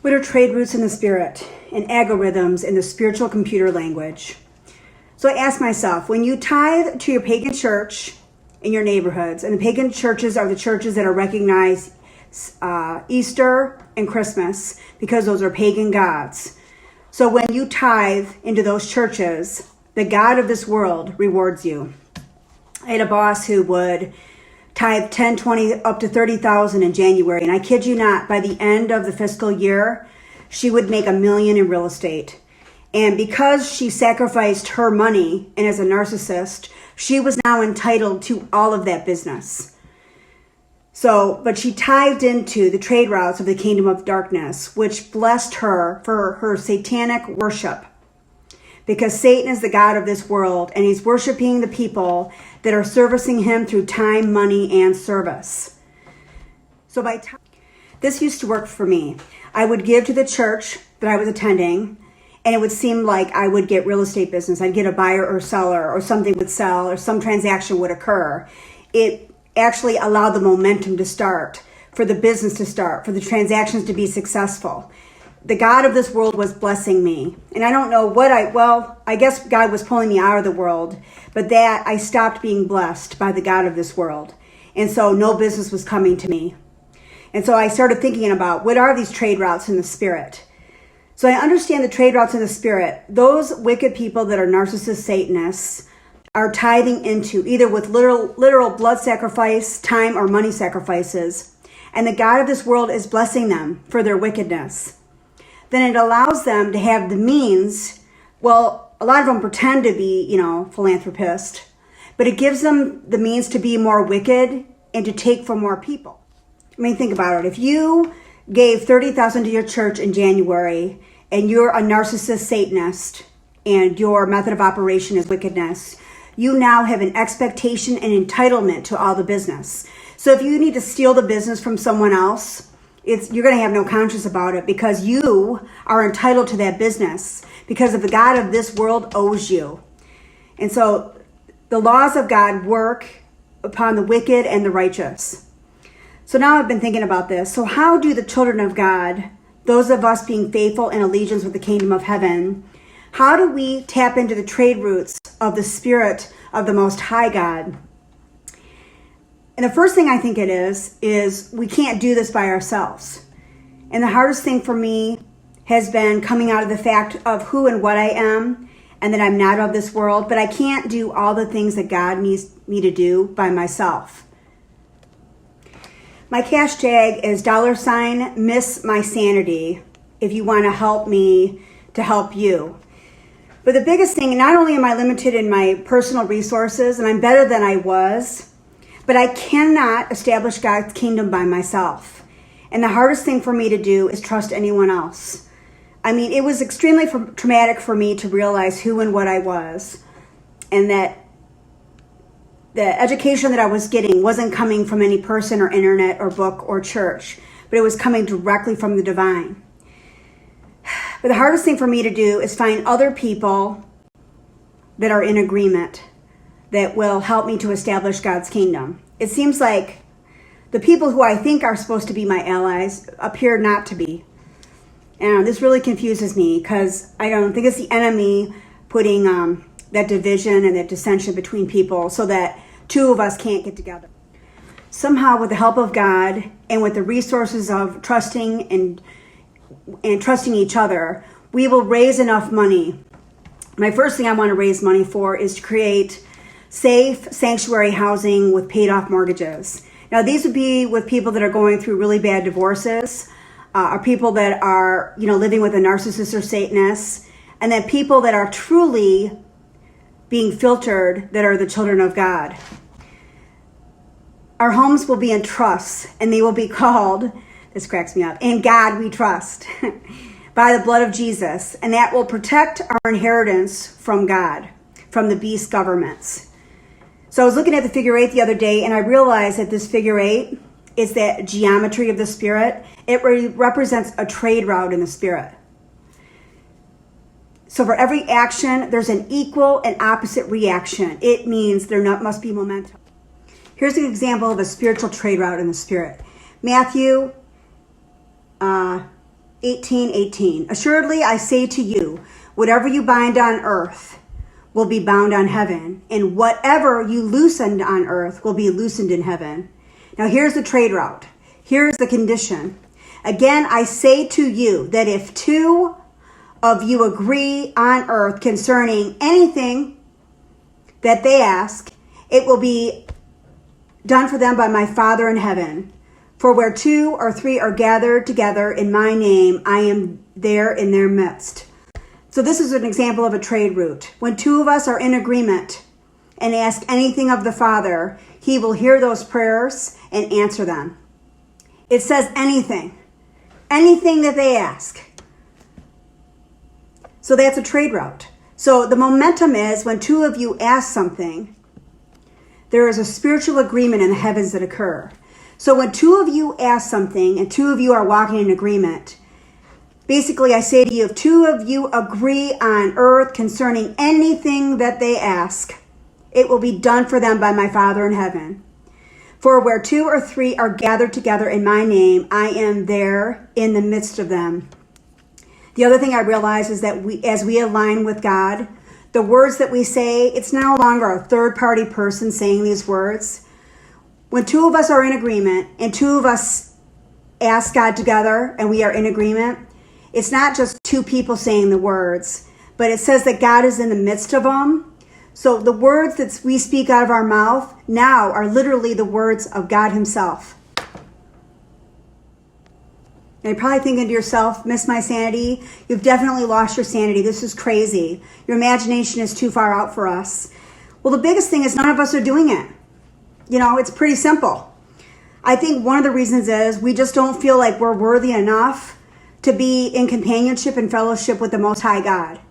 What are trade routes in the spirit and algorithms in the spiritual computer language? So I asked myself, when you tithe to your pagan church in your neighborhoods, and the pagan churches are the churches that are recognized Easter and Christmas because those are pagan gods. So when you tithe into those churches, the God of this world rewards you. I had a boss who would tithe 10, 20, up to 30,000 in January. And I kid you not, by the end of the fiscal year, she would make $1 million in real estate. And because she sacrificed her money and as a narcissist, she was now entitled to all of that business. So, but she tithed into the trade routes of the kingdom of darkness, which blessed her for her satanic worship. Because Satan is the God of this world, and he's worshiping the people that are servicing him through time, money, and service. So this used to work for me. I would give to the church that I was attending, and it would seem like I would get real estate business. I'd get a buyer or seller, or something would sell, or some transaction would occur. It actually allowed the momentum to start, for the business to start, for the transactions to be successful. The God of this world was blessing me. And I don't know what I guess God was pulling me out of the world, but that I stopped being blessed by the God of this world. And so no business was coming to me. And so I started thinking about, what are these trade routes in the spirit? So I understand the trade routes in the spirit. Those wicked people that are narcissist Satanists are tithing into either with literal blood sacrifice, time, or money sacrifices. And the God of this world is blessing them for their wickedness. Then it allows them to have the means. Well, a lot of them pretend to be, philanthropists, but it gives them the means to be more wicked and to take from more people. I mean, think about it. If you gave 30,000 to your church in January and you're a narcissist Satanist and your method of operation is wickedness, you now have an expectation and entitlement to all the business. So if you need to steal the business from someone else, you're going to have no conscience about it because you are entitled to that business because of the God of this world owes you. And so the laws of God work upon the wicked and the righteous. So now I've been thinking about this. So how do the children of God, those of us being faithful in allegiance with the kingdom of heaven, how do we tap into the trade routes of the Spirit of the Most High God? And the first thing I think it is we can't do this by ourselves. And the hardest thing for me has been coming out of the fact of who and what I am and that I'm not of this world, but I can't do all the things that God needs me to do by myself. My cash tag is $miss my sanity if you want to help me to help you. But the biggest thing, not only am I limited in my personal resources, and I'm better than I was, but I cannot establish God's kingdom by myself. And the hardest thing for me to do is trust anyone else. I mean, it was extremely traumatic for me to realize who and what I was. And that the education that I was getting wasn't coming from any person or internet or book or church, but it was coming directly from the divine. But the hardest thing for me to do is find other people that are in agreement that will help me to establish God's kingdom. It seems like the people who I think are supposed to be my allies appear not to be. And this really confuses me because I don't think it's the enemy putting that division and that dissension between people so that two of us can't get together. Somehow with the help of God and with the resources of trusting and trusting each other, we will raise enough money. My first thing I want to raise money for is to create safe sanctuary housing with paid off mortgages. Now these would be with people that are going through really bad divorces, or people that are, living with a narcissist or Satanist, and then people that are truly being filtered that are the children of God. Our homes will be in trusts and they will be called, this cracks me up, In God We Trust, by the blood of Jesus. And that will protect our inheritance from God, from the beast governments. So I was looking at the figure eight the other day, and I realized that this figure eight is that geometry of the spirit. It represents a trade route in the spirit. So for every action, there's an equal and opposite reaction. It means there must be momentum. Here's an example of a spiritual trade route in the spirit. Matthew 18:18. Assuredly, I say to you, whatever you bind on earth will be bound on heaven, and whatever you loosened on earth will be loosened in heaven. Now here's the trade route. Here's the condition. Again, I say to you that if two of you agree on earth concerning anything that they ask, it will be done for them by my Father in heaven. For where two or three are gathered together in my name, I am there in their midst. So this is an example of a trade route. When two of us are in agreement and ask anything of the Father, he will hear those prayers and answer them. It says anything that they ask. So that's a trade route. So the momentum is when two of you ask something, there is a spiritual agreement in the heavens that occur. So when two of you ask something and two of you are walking in agreement, basically I say to you, if two of you agree on earth concerning anything that they ask, it will be done for them by my Father in heaven. For where two or three are gathered together in my name, I am there in the midst of them. The other thing I realize is that as we align with God, the words that we say, it's no longer a third-party person saying these words. When two of us are in agreement and two of us ask God together and we are in agreement, it's not just two people saying the words, but it says that God is in the midst of them. So the words that we speak out of our mouth now are literally the words of God himself. And you're probably thinking to yourself, miss my sanity? You've definitely lost your sanity. This is crazy. Your imagination is too far out for us. Well, the biggest thing is none of us are doing it. It's pretty simple. I think one of the reasons is we just don't feel like we're worthy enough to be in companionship and fellowship with the Most High God.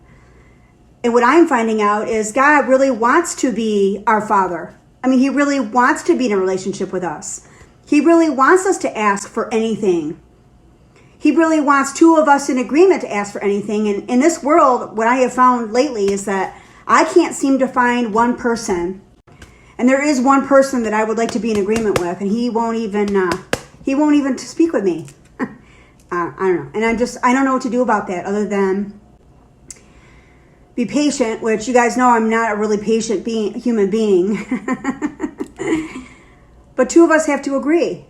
And what I'm finding out is God really wants to be our Father. He really wants to be in a relationship with us. He really wants us to ask for anything. He really wants two of us in agreement to ask for anything. And in this world, what I have found lately is that I can't seem to find one person. And there is one person that I would like to be in agreement with, and he won't even speak with me. I don't know. And I don't know what to do about that other than be patient, which you guys know I'm not a really patient human being. But two of us have to agree.